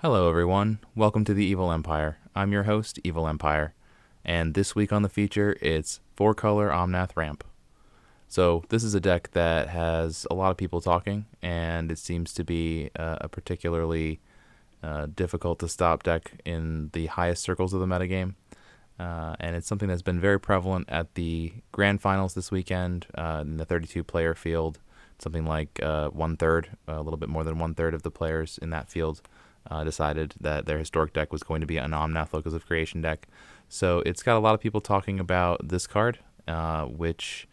Hello, everyone. Welcome to the Evil Empire. I'm your host, Evil Empire, and this week on the feature, it's 4-color Omnath Ramp. So this is a deck that has a lot of people talking, and it seems to be a particularly difficult to stop deck in the highest circles of the metagame. And it's something that's been very prevalent at the grand finals this weekend in the 32-player field. Something like one-third, a little bit more than one-third of the players in that field decided that their historic deck was going to be an Omnath Locus of Creation deck. So it's got a lot of people talking about this card, which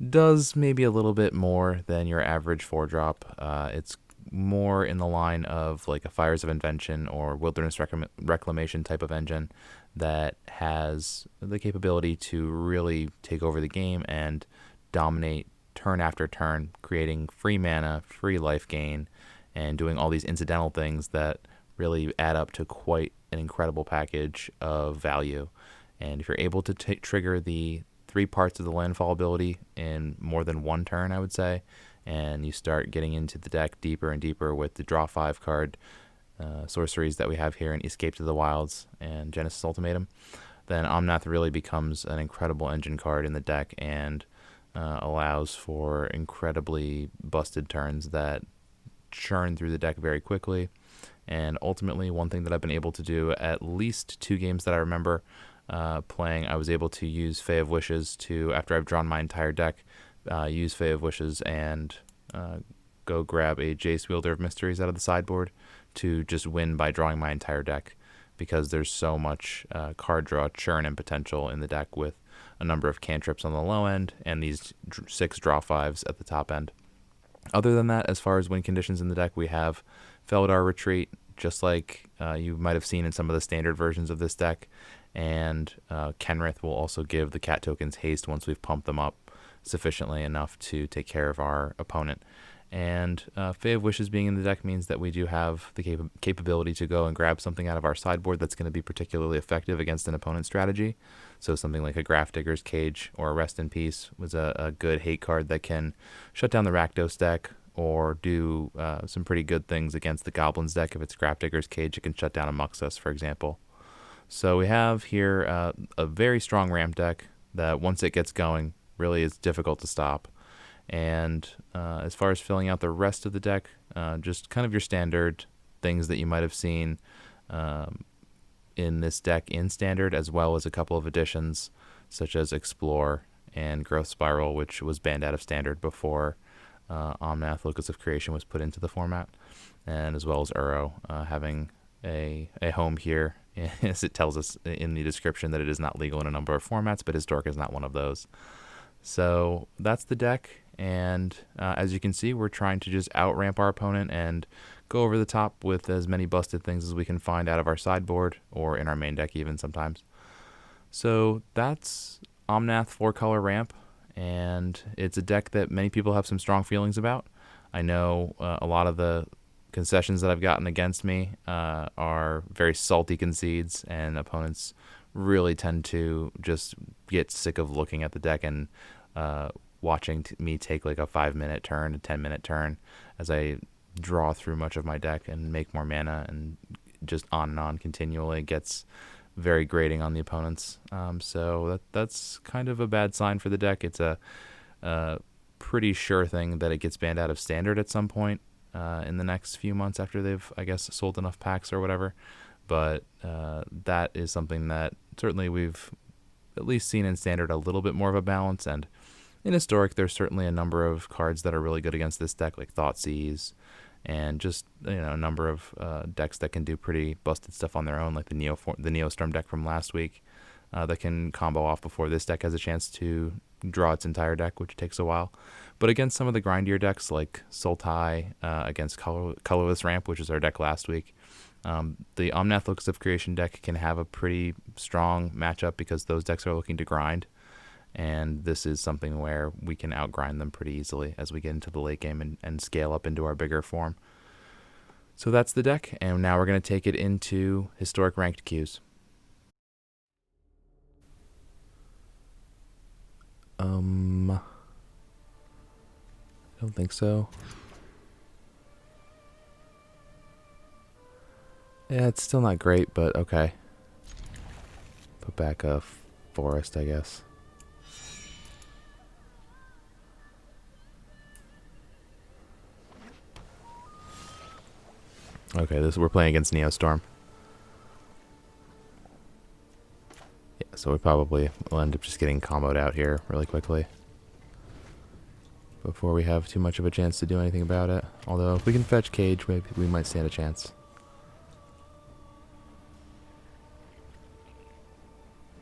does maybe a little bit more than your average 4-drop. It's more in the line of like a Fires of Invention or Wilderness Reclamation type of engine that has the capability to really take over the game and dominate turn after turn, creating free mana, free life gain, and doing all these incidental things that really add up to quite an incredible package of value. And if you're able to trigger the 3 parts of the landfall ability in more than one turn, I would say, and you start getting into the deck deeper and deeper with the draw 5 card sorceries that we have here in Escape to the Wilds and Genesis Ultimatum, then Omnath really becomes an incredible engine card in the deck and allows for incredibly busted turns that churn through the deck very quickly. And ultimately, one thing that I've been able to do at least 2 games that I remember playing, I was able to use Fae of Wishes to, after I've drawn my entire deck, use Fae of Wishes and go grab a Jace Wielder of Mysteries out of the sideboard to just win by drawing my entire deck, because there's so much card draw churn and potential in the deck with a number of cantrips on the low end and these 6 draw 5s at the top end. Other than that, as far as win conditions in the deck, we have Felidar Retreat, just like you might have seen in some of the standard versions of this deck, and Kenrith will also give the cat tokens haste once we've pumped them up sufficiently enough to take care of our opponent. And Fae of Wishes being in the deck means that we do have the capability to go and grab something out of our sideboard that's going to be particularly effective against an opponent's strategy. So something like a Grafdigger's Cage or a Rest in Peace was a good hate card that can shut down the Rakdos deck or do some pretty good things against the Goblins deck. If it's Grafdigger's Cage, it can shut down a Muxus, for example. So we have here a very strong ramp deck that once it gets going really is difficult to stop. And as far as filling out the rest of the deck, just kind of your standard things that you might have seen in this deck in standard, as well as a couple of additions such as Explore and Growth Spiral, which was banned out of standard before Omnath Locus of Creation was put into the format, and as well as Uro having a home here, as it tells us in the description that it is not legal in a number of formats, but Historic is not one of those. So that's the deck, and as you can see, we're trying to just out-ramp our opponent and go over the top with as many busted things as we can find out of our sideboard, or in our main deck even sometimes. So that's Omnath 4-color ramp, and it's a deck that many people have some strong feelings about. I know a lot of the concessions that I've gotten against me are very salty concedes, and opponents really tend to just get sick of looking at the deck and watching me take like a 5-minute turn, a 10-minute turn as I draw through much of my deck and make more mana, and just on and on continually. It gets very grating on the opponents. So that's kind of a bad sign for the deck. It's a pretty sure thing that it gets banned out of standard at some point in the next few months after they've, I guess, sold enough packs or whatever. But that is something that certainly we've at least seen in standard a little bit more of a balance, and in historic there's certainly a number of cards that are really good against this deck, like Thoughtseize, and just a number of decks that can do pretty busted stuff on their own, like the Neostorm deck from last week that can combo off before this deck has a chance to draw its entire deck, which takes a while. But against some of the grindier decks like Sultai, against Colorless Ramp, which is our deck last week, the Omnath Locus of Creation deck can have a pretty strong matchup because those decks are looking to grind, and this is something where we can outgrind them pretty easily as we get into the late game and scale up into our bigger form. So that's the deck, and now we're going to take it into historic ranked queues. I don't think so. Yeah, it's still not great, but okay. Put back a forest, I guess. Okay, we're playing against Neostorm. Yeah, so we probably will end up just getting comboed out here really quickly before we have too much of a chance to do anything about it. Although if we can fetch Cage, maybe we might stand a chance.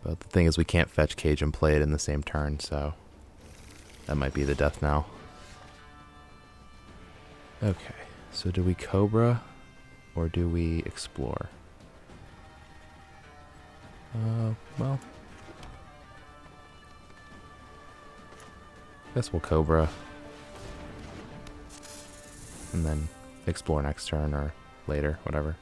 But the thing is, we can't fetch Cage and play it in the same turn, so that might be the death knell. Okay, so do we Cobra or do we explore? Well, guess we'll Cobra and then explore next turn or later, whatever.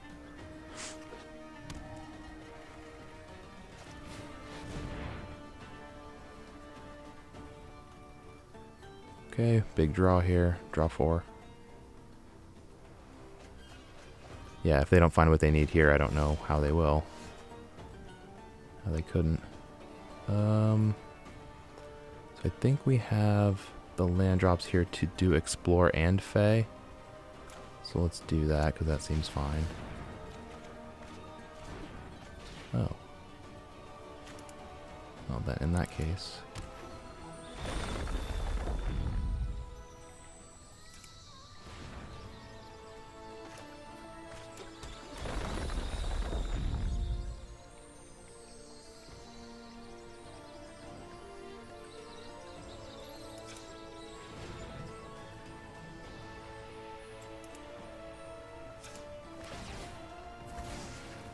Okay, big draw here. Draw 4. Yeah, if they don't find what they need here, I don't know how they will. How they couldn't. So I think we have the land drops here to do Explore and Fey. So let's do that, because that seems fine. Oh. Well, then in that case...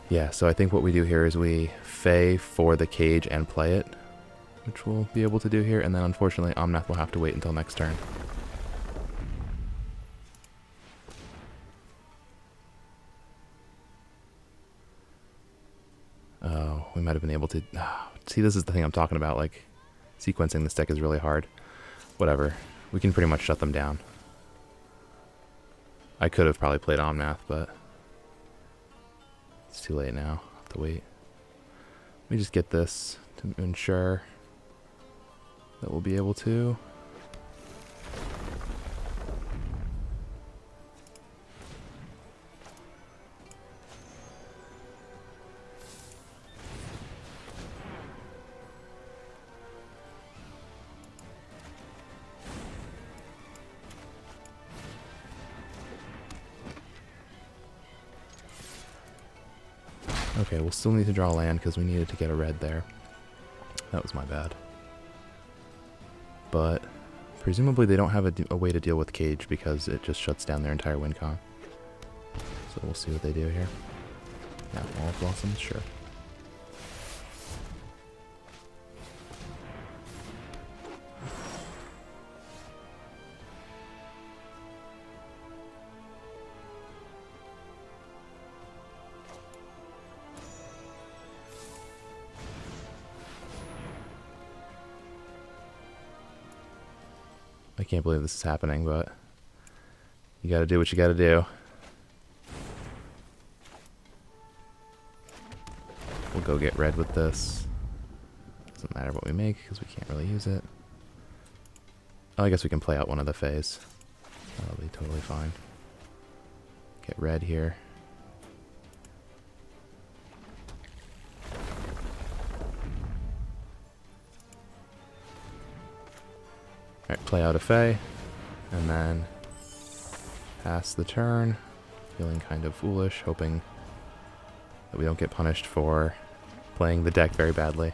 Yeah, so I think what we do here is we Fey for the Cage and play it, which we'll be able to do here, and then unfortunately Omnath will have to wait until next turn. Oh, we might have been able to... Oh, see, this is the thing I'm talking about, like, sequencing this deck is really hard. Whatever, we can pretty much shut them down. I could have probably played Omnath, but... it's too late now. I'll have to wait. Let me just get this to ensure that we'll be able to. Okay, we'll still need to draw land because we needed to get a red there. That was my bad. But presumably they don't have a way to deal with Cage because it just shuts down their entire win con. So we'll see what they do here. Yeah, Wall of Blossoms, sure. I can't believe this is happening, but you gotta do what you gotta do. We'll go get red with this. Doesn't matter what we make, because we can't really use it. Oh, I guess we can play out one of the Fays. That'll be totally fine. Get red here. Alright, play out a Fey, and then pass the turn, feeling kind of foolish, hoping that we don't get punished for playing the deck very badly.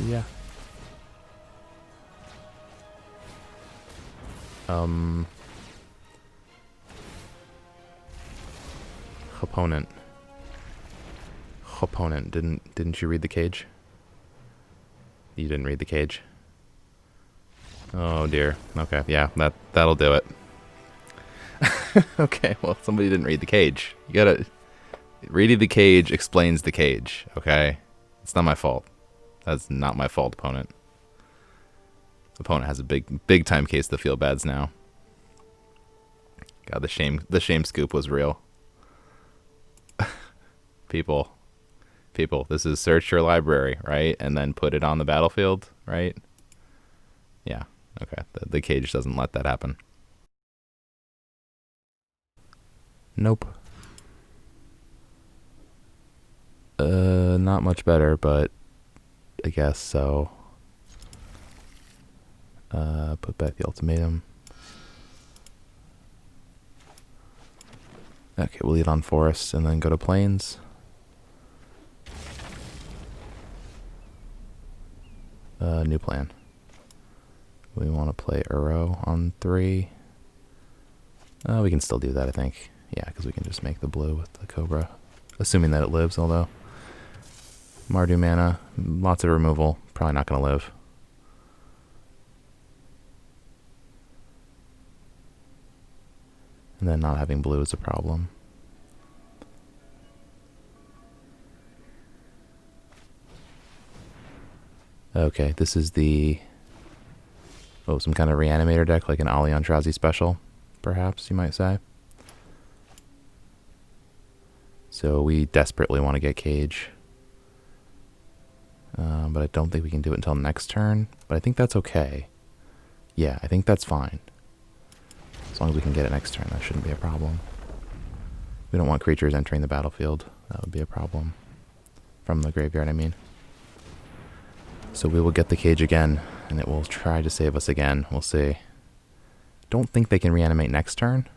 Yeah. Opponent. Opponent, didn't you read the Cage? You didn't read the Cage. Oh dear. Okay, yeah, that'll do it. Okay, well, somebody didn't read the Cage. You gotta... Reading the Cage explains the Cage, okay? It's not my fault. That's not my fault, opponent. Opponent has a big time case of the feel bads now. God, the shame scoop was real. People, this is search your library, right? And then put it on the battlefield, right? Yeah. Okay. The cage doesn't let that happen. Nope. Not much better, but I guess so. Put back the ultimatum. Okay, we'll lead on forest and then go to plains. New plan. We want to play Uro on 3. We can still do that, I think. Yeah, because we can just make the blue with the Cobra. Assuming that it lives, although. Mardu mana, lots of removal. Probably not going to live. And then not having blue is a problem. Okay, this is the... Oh, some kind of reanimator deck, like an Ali Eldrazi special, perhaps, you might say. So we desperately want to get Cage. But I don't think we can do it until next turn. But I think that's okay. Yeah, I think that's fine. As long as we can get it next turn, that shouldn't be a problem. We don't want creatures entering the battlefield. That would be a problem. From the graveyard, I mean. So we will get the Cage again, and it will try to save us again. We'll see. Don't think they can reanimate next turn.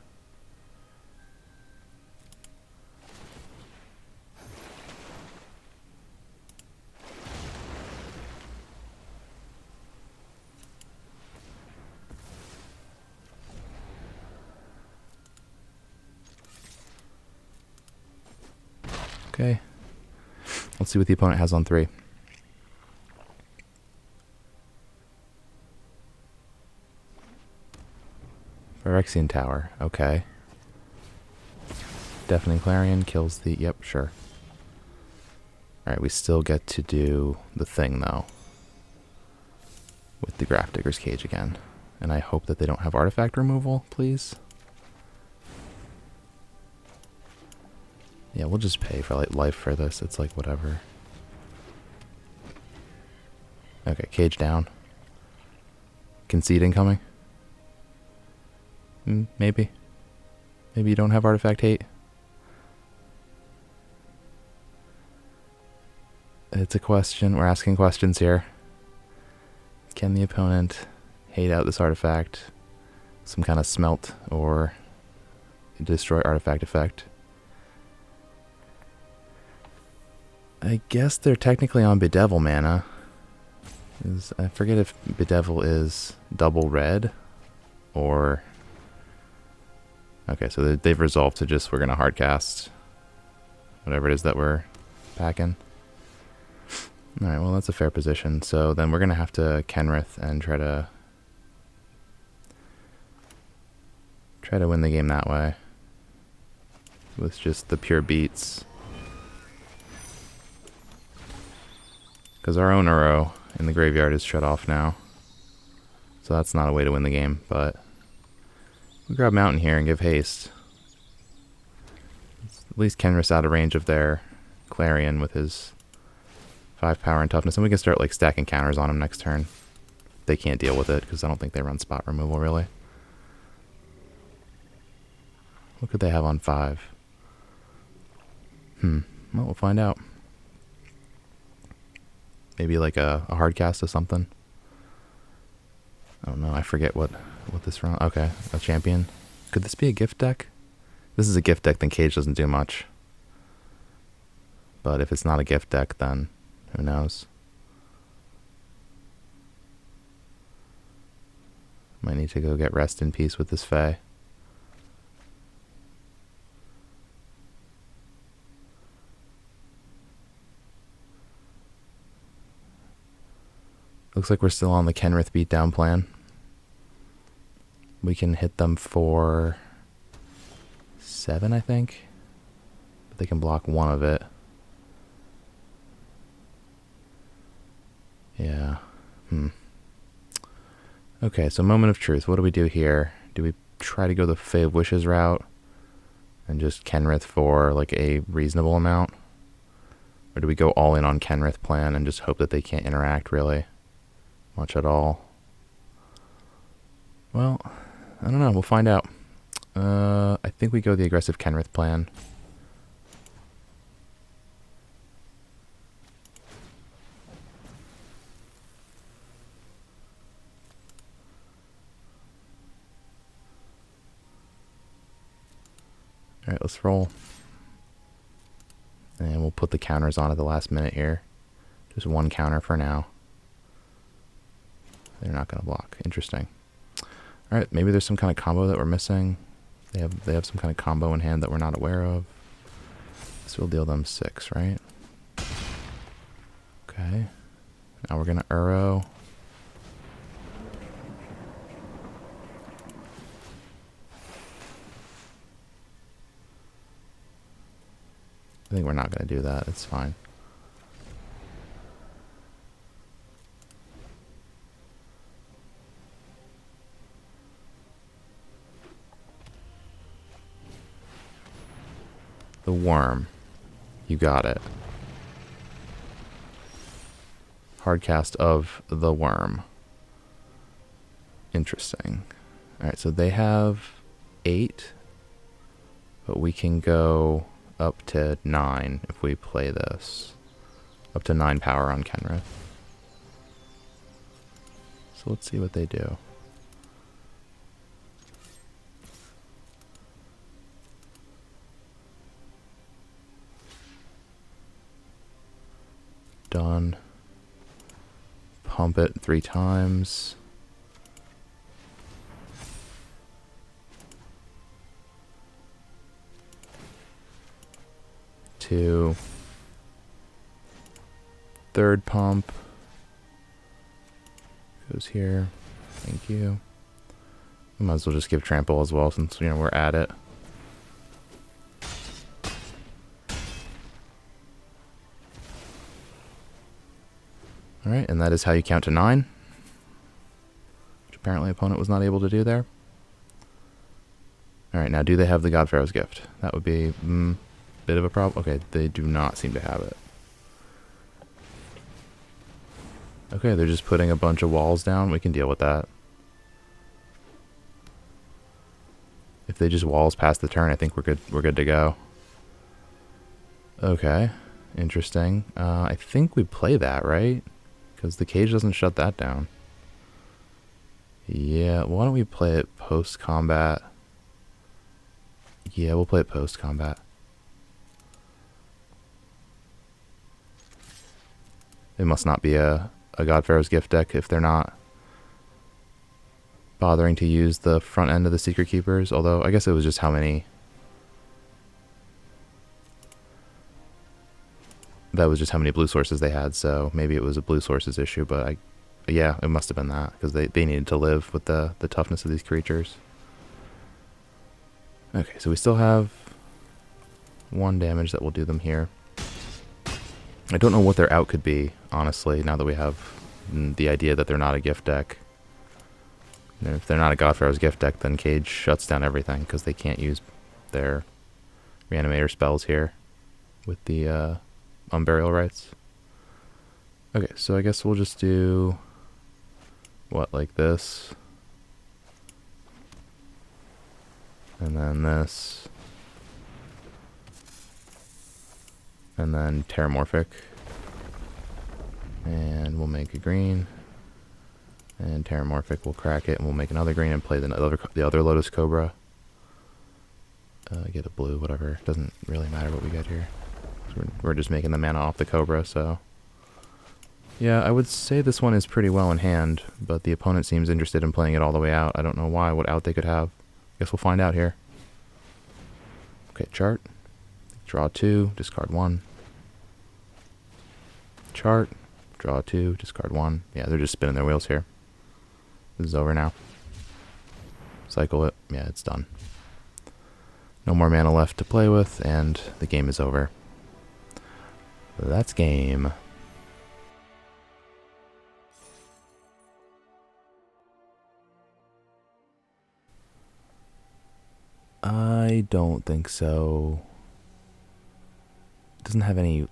Okay. Let's see what the opponent has on 3. Phyrexian Tower. Okay. Deafening Clarion kills the... Yep, sure. Alright, we still get to do the thing, though. With the Grafdigger's Cage again. And I hope that they don't have artifact removal, please. Yeah, we'll just pay for like life for this. It's like whatever. Okay, Cage down. Concede incoming. Maybe. Maybe you don't have artifact hate. It's a question. We're asking questions here. Can the opponent hate out this artifact? Some kind of smelt or destroy artifact effect. I guess they're technically on Bedevil mana. I forget if Bedevil is double red or... Okay, so they've resolved to just, we're going to hardcast whatever it is that we're packing. Alright, well that's a fair position. So then we're going to have to Kenrith and try to win the game that way. With just the pure beats. Because our own Uro in the graveyard is shut off now. So that's not a way to win the game, but we grab Mountain here and give haste. At least Kenrith's out of range of their Clarion with his 5 power and toughness, and we can start like stacking counters on him next turn. They can't deal with it because I don't think they run spot removal really. What could they have on 5? Well, we'll find out. Maybe like a hard cast or something. I don't know. I forget what this run. Okay, a champion. Could this be a gift deck? This is a gift deck, then Cage doesn't do much. But if it's not a gift deck, then who knows? Might need to go get rest in peace with this Fae. Looks like we're still on the Kenrith beatdown plan. We can hit them for 7, I think. But they can block 1 of it. Yeah. Okay, so moment of truth. What do we do here? Do we try to go the Fae of Wishes route and just Kenrith for like a reasonable amount? Or do we go all in on Kenrith plan and just hope that they can't interact really much at all? Well, I don't know. We'll find out. I think we go the aggressive Kenrith plan. Alright, let's roll. And we'll put the counters on at the last minute here. Just one counter for now. They're not going to block. Interesting. Alright, maybe there's some kind of combo that we're missing. They have some kind of combo in hand that we're not aware of. So we'll deal them 6, right? Okay. Now we're going to Uro. I think we're not going to do that. It's fine. The worm. You got it. Hardcast of the worm. Interesting. Alright, so they have 8. But we can go up to 9 if we play this. Up to 9 power on Kenrith. So let's see what they do. Done. Pump it 3 times. Two. Third pump. Goes here. Thank you. We might as well just give trample as well since, you know, we're at it. Alright, and that is how you count to 9. Which apparently opponent was not able to do there. Alright, now do they have the God Pharaoh's Gift? That would be a bit of a problem. Okay, they do not seem to have it. Okay, they're just putting a bunch of walls down. We can deal with that. If they just walls past the turn, I think we're good to go. Okay, interesting. I think we play that, right? Because the cage doesn't shut that down. Yeah, why don't we play it post-combat? Yeah, we'll play it post-combat. It must not be a God Pharaoh's Gift deck if they're not bothering to use the front end of the Secret Keepers. Although, I guess it was just how many... That was just how many blue sources they had, so maybe it was a blue sources issue, but yeah, it must have been that, because they needed to live with the toughness of these creatures. Okay, so we still have 1 damage that will do them here. I don't know what their out could be, honestly, now that we have the idea that they're not a gift deck. And if they're not a God Pharaoh's Gift deck, then Cage shuts down everything, because they can't use their Reanimator spells here with the Unburial Rites. Okay, so I guess we'll just do... what, like this? And then this. And then Terramorphic. And we'll make a green. And Terramorphic, we'll crack it, and we'll make another green and play the other Lotus Cobra. Get a blue, whatever. Doesn't really matter what we get here. We're just making the mana off the Cobra, so... Yeah, I would say this one is pretty well in hand, but the opponent seems interested in playing it all the way out. I don't know why, what out they could have. Guess we'll find out here. Okay, chart. Draw 2, discard 1. Chart. Draw 2, discard 1. Yeah, they're just spinning their wheels here. This is over now. Cycle it. Yeah, it's done. No more mana left to play with, and the game is over. That's game. I don't think so. It doesn't have any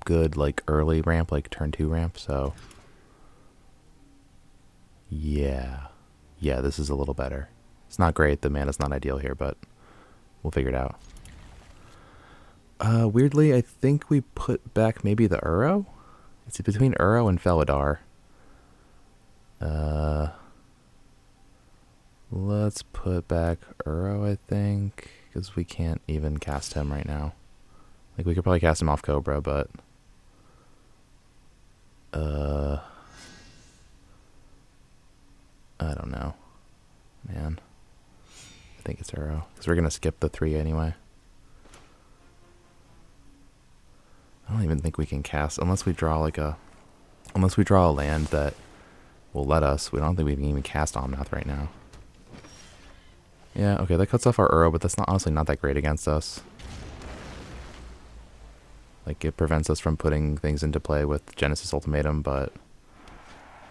good, like, early ramp, like turn 2 ramp, so... Yeah. Yeah, this is a little better. It's not great, the mana's not ideal here, but we'll figure it out. Weirdly, I think we put back maybe the Uro? It's between Uro and Felidar. Let's put back Uro, I think, because we can't even cast him right now. Like, we could probably cast him off Cobra, but... I don't know. Man. I think it's Uro, because we're going to skip the 3 anyway. I don't even think we can cast, unless we draw like a... Unless we draw a land that will let us. We don't think we can even cast Omnath right now. Yeah, okay, that cuts off our Uro, but that's not honestly not that great against us. Like, it prevents us from putting things into play with Genesis Ultimatum, but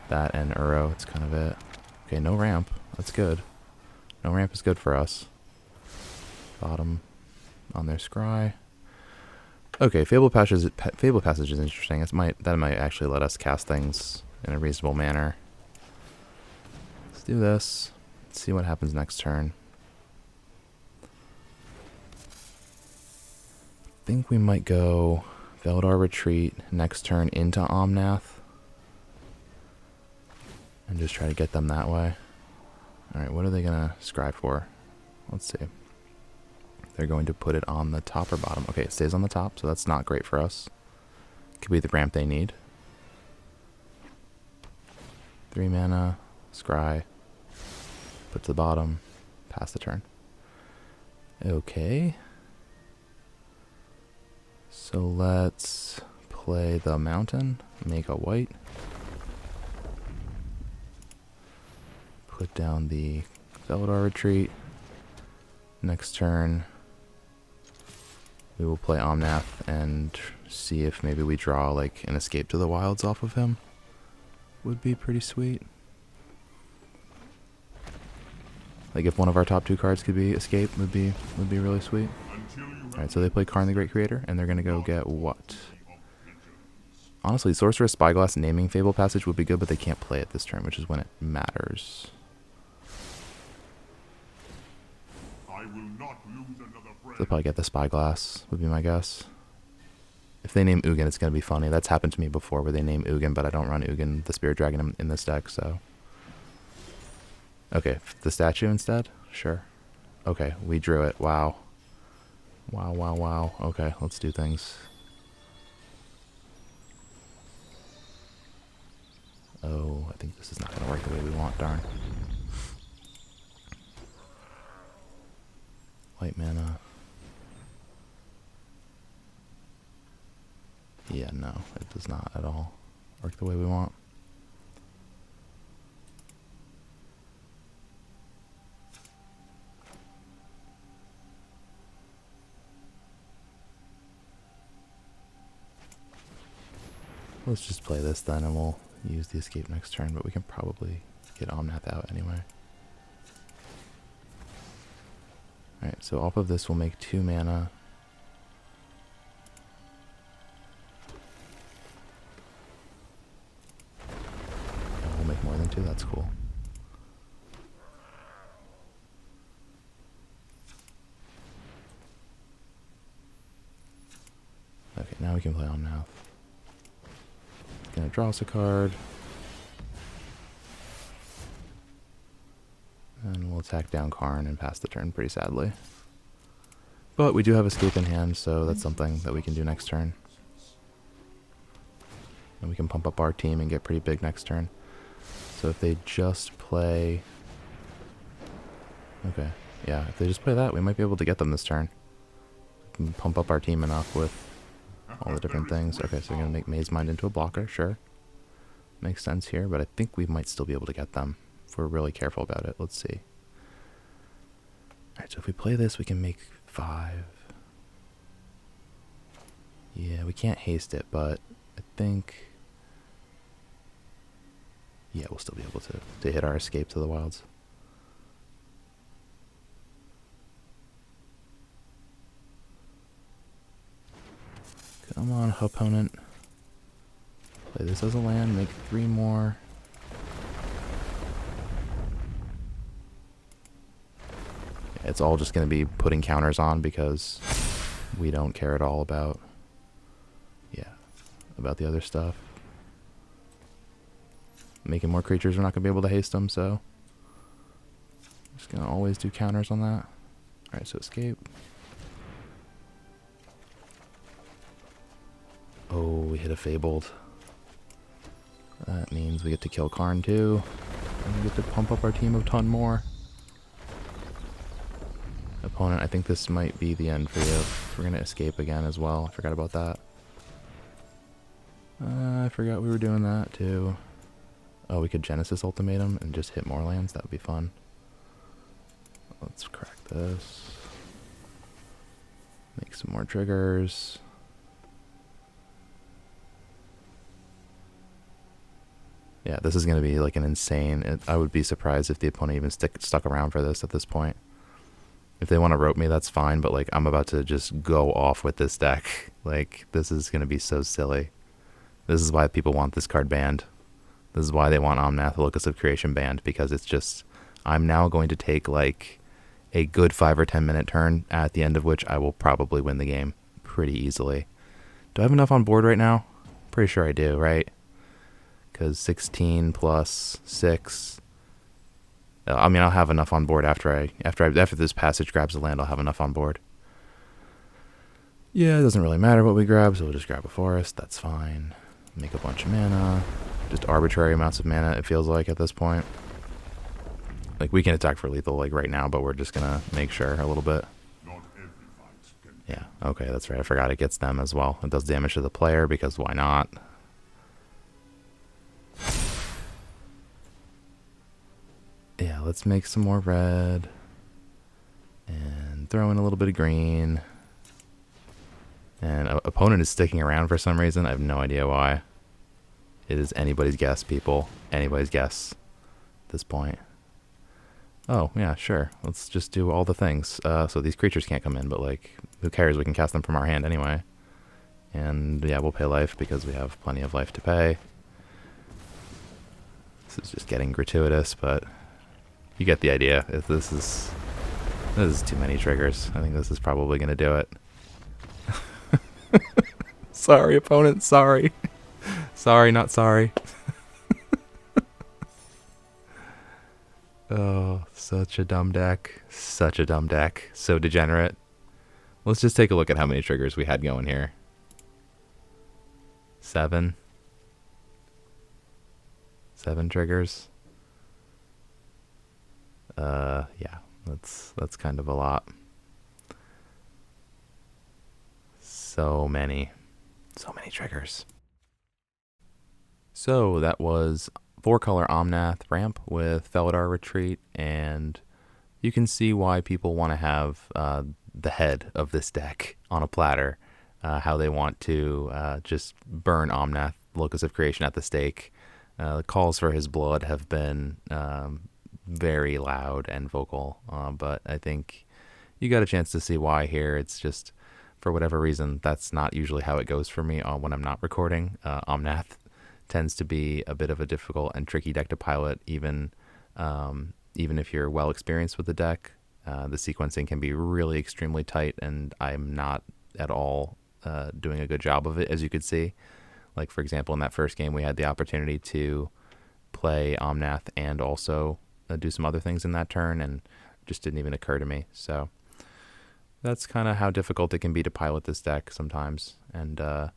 that and Uro, it's kind of it. Okay, no ramp. That's good. No ramp is good for us. Bottom on their scry. Okay, Fable Passage is interesting. That might actually let us cast things in a reasonable manner. Let's do this. Let's see what happens next turn. I think we might go Veldar Retreat next turn into Omnath. And just try to get them that way. Alright, what are they going to scry for? Let's see. They're going to put it on the top or bottom. Okay, it stays on the top, so that's not great for us. Could be the ramp they need. 3 mana, scry. Put to the bottom. Pass the turn. Okay. So let's play the mountain. Make a white. Put down the Veldar Retreat. Next turn, we will play Omnath and see if maybe we draw like an Escape to the Wilds off of him. Would be pretty sweet. Like if one of our top 2 cards could be Escape, would be really sweet. Alright, so they play Karn the Great Creator, and they're gonna go get what? Honestly, Sorceress Spyglass naming Fable Passage would be good, but they can't play it this turn, which is when it matters. They'll probably get the Spyglass, would be my guess. If they name Ugin, it's going to be funny. That's happened to me before where they name Ugin, but I don't run Ugin, the Spirit Dragon, in this deck, so... Okay, the statue instead? Sure. Okay, we drew it. Wow. Wow, wow, wow. Okay, let's do things. Oh, I think this is not going to work the way we want, darn. White mana. Yeah, no, it does not at all work the way we want. Let's just play this then, and we'll use the escape next turn, but we can probably get Omnath out anyway. Alright, so off of this we'll make 2 mana. And we'll make more than 2, that's cool. Okay, now we can play Omnath. Gonna draw us a card. And we'll attack down Karn and pass the turn pretty sadly. But we do have escape in hand, so that's something that we can do next turn. And we can pump up our team and get pretty big next turn. So if they just play... Okay, yeah, if they just play that, we might be able to get them this turn. We can pump up our team enough with all the different things. Okay, so we're going to make Maze Mind into a blocker, sure. Makes sense here, but I think we might still be able to get them if we're really careful about it. Let's see. Alright, so if we play this, we can make 5. Yeah, we can't haste it, but I think... Yeah, we'll still be able to hit our escape to the wilds. Come on, opponent. Play this as a land, make 3 more. It's all just going to be putting counters on because we don't care at all about, about the other stuff. Making more creatures, we're not going to be able to haste them, so just going to always do counters on that. Alright, so escape. Oh, we hit a Fabled. That means we get to kill Karn too. And we get to pump up our team a ton more. Opponent, I think this might be the end for you. We're going to escape again as well. I forgot about that. I forgot we were doing that too. Oh, we could Genesis Ultimatum and just hit more lands. That would be fun. Let's crack this. Make some more triggers. Yeah, this is going to be like an insane... I would be surprised if the opponent even stuck around for this at this point. If they want to rope me, that's fine, but like I'm about to just go off with this deck. Like, this is going to be so silly. This is why people want this card banned. This is why they want Omnath, the Locus of Creation, banned, because it's just... I'm now going to take like a good 5 or 10 minute turn, at the end of which I will probably win the game pretty easily. Do I have enough on board right now? Pretty sure I do, right? Because 16 plus 6... I mean, I'll have enough on board after this passage grabs the land. I'll have enough on board. Yeah, it doesn't really matter what we grab, so we'll just grab a forest. That's fine. Make a bunch of mana. Just arbitrary amounts of mana, it feels like, at this point. Like, we can attack for lethal, like, right now, but we're just gonna make sure a little bit. Yeah, okay, that's right. I forgot it gets them as well. It does damage to the player, because why not? Yeah, let's make some more red. And throw in a little bit of green. And opponent is sticking around for some reason. I have no idea why. It is anybody's guess, people. Anybody's guess at this point. Oh, yeah, sure. Let's just do all the things. So these creatures can't come in, but like, who cares? We can cast them from our hand anyway. And yeah, we'll pay life because we have plenty of life to pay. This is just getting gratuitous, but you get the idea. If this is too many triggers. I think this is probably going to do it. Sorry, opponent. Sorry. Sorry, not sorry. Oh, such a dumb deck. Such a dumb deck. So degenerate. Let's just take a look at how many triggers we had going here. 7. 7 triggers. Yeah, that's kind of a lot. So many triggers. So that was 4-color Omnath ramp with Felidar Retreat, and you can see why people want to have the head of this deck on a platter, how they want to just burn Omnath, Locus of Creation, at the stake. The calls for his blood have been very loud and vocal, but I think you got a chance to see why here. It's just, for whatever reason, that's not usually how it goes for me when I'm not recording. Omnath tends to be a bit of a difficult and tricky deck to pilot, even if you're well experienced with the deck. The sequencing can be really extremely tight, and I'm not at all doing a good job of it, as you could see. Like, for example, in that first game, we had the opportunity to play Omnath and also do some other things in that turn, and it just didn't even occur to me. So that's kind of how difficult it can be to pilot this deck sometimes. And at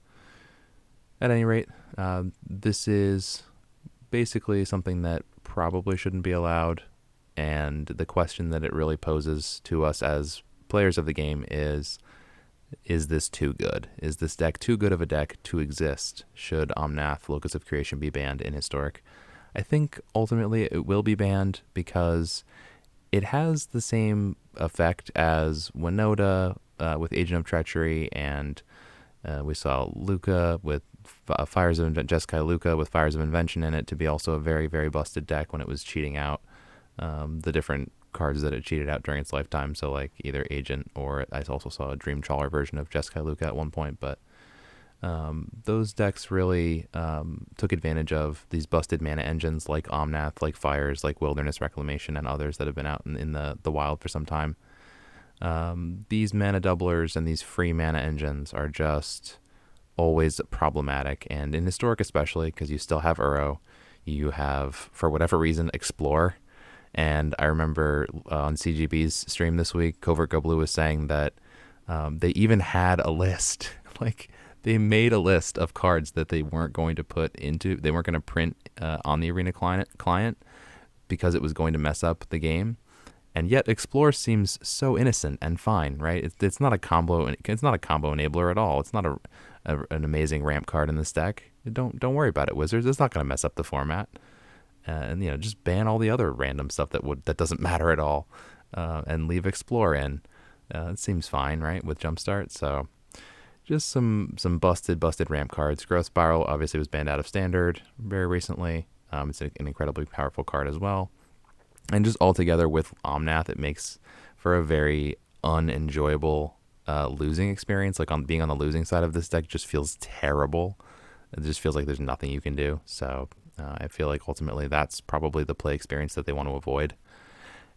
any rate, this is basically something that probably shouldn't be allowed, and the question that it really poses to us as players of the game is this too good? Is this deck too good of a deck to exist? Should Omnath, Locus of Creation, be banned in Historic? I think ultimately it will be banned because it has the same effect as Winota with Agent of Treachery, and we saw Luca with Fires of Jeskai Luca with Fires of Invention in it to be also a very, very busted deck when it was cheating out the different cards that it cheated out during its lifetime. So like either Agent, or I also saw a Dream Trawler version of Jeskai Luca at one point. But those decks really took advantage of these busted mana engines like Omnath, like Fires, like Wilderness Reclamation, and others that have been out in the wild for some time. These mana doublers and these free mana engines are just always problematic, and in Historic especially, because you still have Uro, you have, for whatever reason, Explore. And I remember on CGB's stream this week, Covert Go Blue was saying that they even had a list. Like, they made a list of cards that they weren't going to they weren't going to print on the Arena client because it was going to mess up the game. And yet Explore seems so innocent and fine, right? It's not a combo. It's not a combo enabler at all. It's not an amazing ramp card in this deck. Don't worry about it, Wizards. It's not going to mess up the format. And just ban all the other random stuff that doesn't matter at all, and leave Explore in. It seems fine, right, with Jumpstart. So just some busted ramp cards. Growth Spiral obviously was banned out of Standard very recently. It's an incredibly powerful card as well. And just altogether with Omnath, it makes for a very unenjoyable losing experience. Like, being on the losing side of this deck just feels terrible. It just feels like there's nothing you can do. So I feel like ultimately that's probably the play experience that they want to avoid.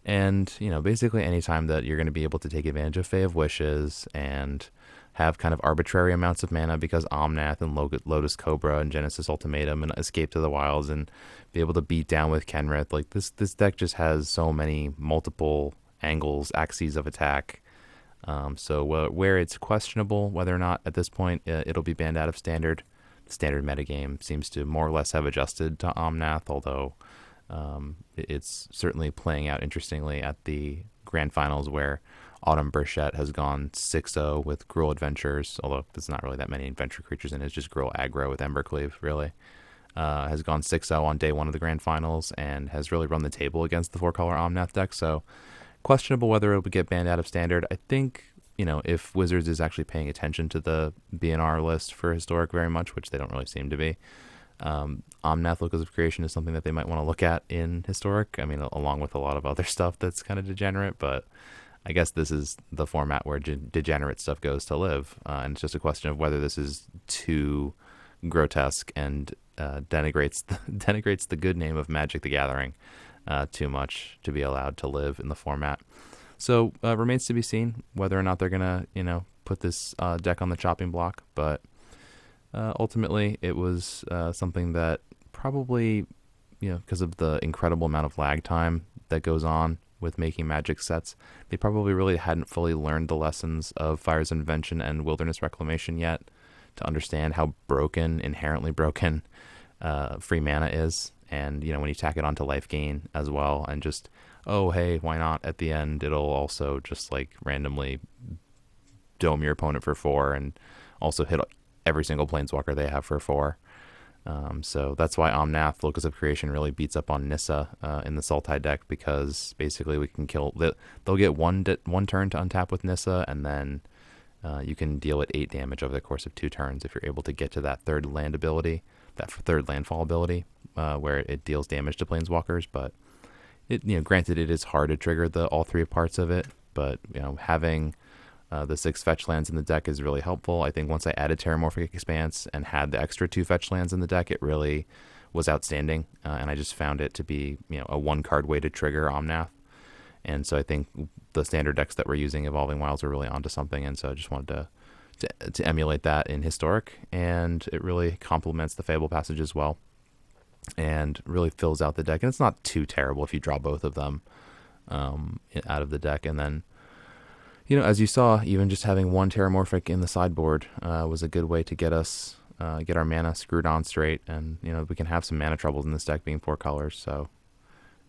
And, basically anytime that you're going to be able to take advantage of Fae of Wishes and have kind of arbitrary amounts of mana because Omnath and Lotus Cobra and Genesis Ultimatum and Escape to the Wilds, and be able to beat down with Kenrith, like this deck just has so many multiple angles, axes of attack. So where it's questionable whether or not at this point it'll be banned out of Standard, the Standard metagame seems to more or less have adjusted to Omnath, although it's certainly playing out interestingly at the Grand Finals, where Autumn Burchette has gone 6-0 with Gruul Adventures, although there's not really that many adventure creatures in it. It's just Gruul aggro with Embercleave, really. Has gone 6-0 on day one of the Grand Finals and has really run the table against the 4-color Omnath deck. So questionable whether it would get banned out of Standard. I think, if Wizards is actually paying attention to the BNR list for Historic very much, which they don't really seem to be, Omnath Locus of Creation is something that they might want to look at in Historic. I mean, along with a lot of other stuff that's kind of degenerate, but I guess this is the format where degenerate stuff goes to live. And it's just a question of whether this is too grotesque and denigrates the good name of Magic the Gathering too much to be allowed to live in the format. So remains to be seen whether or not they're going to, put this deck on the chopping block. But ultimately, it was something that probably, because of the incredible amount of lag time that goes on with making Magic sets, they probably really hadn't fully learned the lessons of Fire's Invention and Wilderness Reclamation yet to understand how inherently broken free mana is. And, when you tack it onto life gain as well, and just, oh, hey, why not? At the end, it'll also just randomly dome your opponent for 4 and also hit every single planeswalker they have for 4. So that's why Omnath, Locus of Creation, really beats up on Nissa in the Sultai deck, because basically we can kill. They'll get one turn to untap with Nissa, and then you can deal it 8 damage over the course of 2 turns if you're able to get to that third land ability, that third landfall ability, where it deals damage to planeswalkers. But granted, it is hard to trigger all 3 parts of it. But having the 6 fetch lands in the deck is really helpful. I think once I added Terramorphic Expanse and had the extra 2 fetch lands in the deck, it really was outstanding. And I just found it to be a 1-card way to trigger Omnath. And so I think the standard decks that we're using, Evolving Wilds, are really onto something. And so I just wanted to emulate that in Historic. And it really complements the Fable Passage as well, and really fills out the deck. And it's not too terrible if you draw both of them out of the deck. And then, as you saw, even just having 1 Terramorphic in the sideboard was a good way to get our mana screwed on straight. And, we can have some mana troubles in this deck being 4 colors. So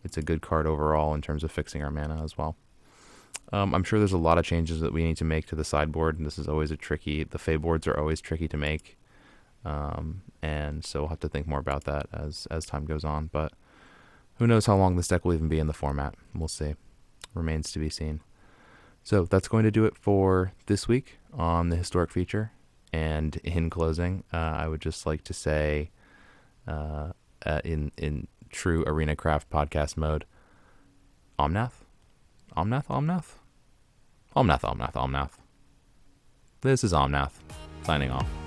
it's a good card overall in terms of fixing our mana as well. I'm sure there's a lot of changes that we need to make to the sideboard. And this is always the Fey boards are always tricky to make. And so we'll have to think more about that as time goes on. But who knows how long this deck will even be in the format. We'll see. Remains to be seen. So that's going to do it for this week on the Historic feature. And in closing, I would just like to say, in true Arena Craft podcast mode, Omnath? Omnath, Omnath? Omnath, Omnath, Omnath. This is Omnath, signing off.